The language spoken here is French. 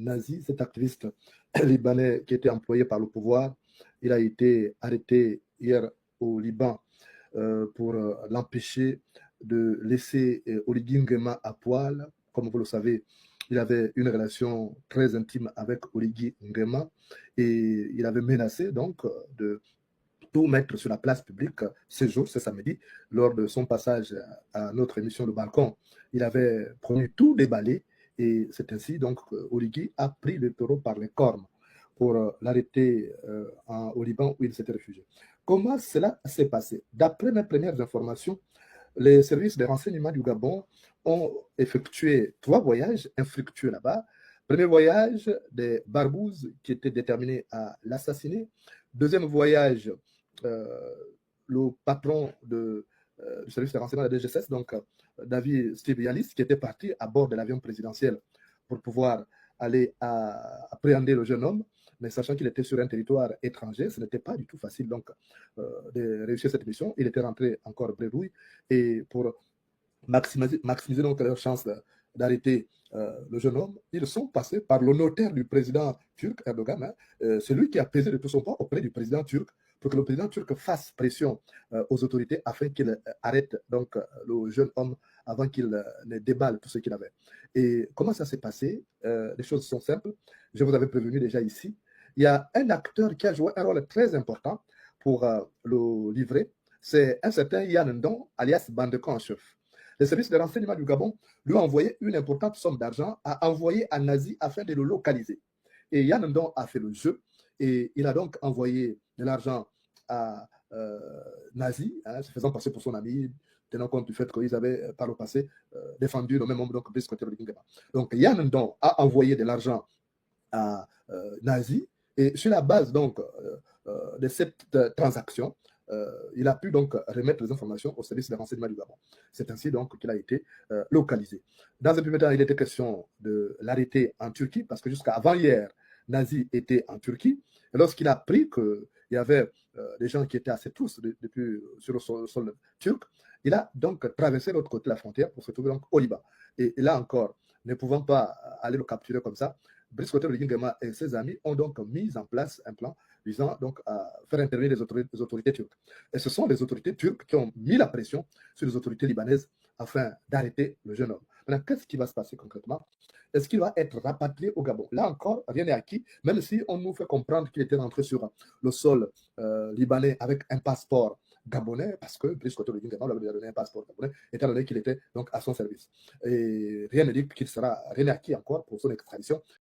nazi, cet activiste libanais qui était employé par le pouvoir. Il a été arrêté hier au Liban pour l'empêcher de laisser Oligui Nguema à poil. Comme vous le savez, il avait une relation très intime avec Oligui Nguema et il avait menacé donc de tout mettre sur la place publique ce jour, ce samedi, lors de son passage à notre émission Le Balcon. Il avait promis tout déballer et c'est ainsi donc Oligui a pris le taureau par les cornes pour l'arrêter au Liban où il s'était réfugié. Comment cela s'est passé? D'après mes premières informations, les services de renseignement du Gabon ont effectué 3 voyages infructueux là-bas. Premier voyage des Barbouzes qui étaient déterminés à l'assassiner. Deuxième voyage, euh, le patron du service de renseignement de la DGSS, donc David Steve Yalis, qui était parti à bord de l'avion présidentiel pour pouvoir aller appréhender le jeune homme, mais sachant qu'il était sur un territoire étranger, ce n'était pas du tout facile donc de réussir cette mission. Il était rentré encore bredouille et pour maximiser donc leurs chances d'arrêter le jeune homme, ils sont passés par le notaire du président turc, Erdogan, celui qui a pesé de tout son poids auprès du président turc pour que le président turc fasse pression aux autorités afin qu'il arrête donc le jeune homme avant qu'il ne déballe tout ce qu'il avait. Et comment ça s'est passé? Les choses sont simples. Je vous avais prévenu déjà ici. Il y a un acteur qui a joué un rôle très important pour le livrer. C'est un certain Yann Ndon, alias Bandeko en chef. Les services de renseignement du Gabon lui ont envoyé une importante somme d'argent à envoyer à Nazi afin de le localiser. Et Yann Ndon a fait le jeu et il a donc envoyé de l'argent à Nazi, hein, se faisant passer pour son ami, tenant compte du fait qu'ils avaient par le passé défendu le même homme, donc Brice Koté Nguema. Donc Yann Ndon a envoyé de l'argent à Nazi et sur la base donc de cette transaction, il a pu donc remettre les informations au service de renseignement du Gabon. C'est ainsi donc qu'il a été localisé. Dans un premier temps, il était question de l'arrêter en Turquie, parce que jusqu'à avant-hier, Nazi était en Turquie. Et lorsqu'il a appris qu'il y avait des gens qui étaient à ses trousses depuis sur le sol turc, il a donc traversé l'autre côté de la frontière pour se trouver donc au Liban. Et là encore, ne pouvant pas aller le capturer comme ça, Brice Koté Nguema et ses amis ont donc mis en place un plan visant donc à faire intervenir les autorités turques. Et ce sont les autorités turques qui ont mis la pression sur les autorités libanaises afin d'arrêter le jeune homme. Maintenant, qu'est-ce qui va se passer concrètement? Est-ce qu'il va être rapatrié au Gabon? Là encore, rien n'est acquis, même si on nous fait comprendre qu'il était rentré sur le sol libanais avec un passeport gabonais, parce que Brice Koté Nguema lui a donné un passeport gabonais, étant donné qu'il était donc à son service. Et rien ne dit qu'il sera, rien n'est acquis encore pour son extradition.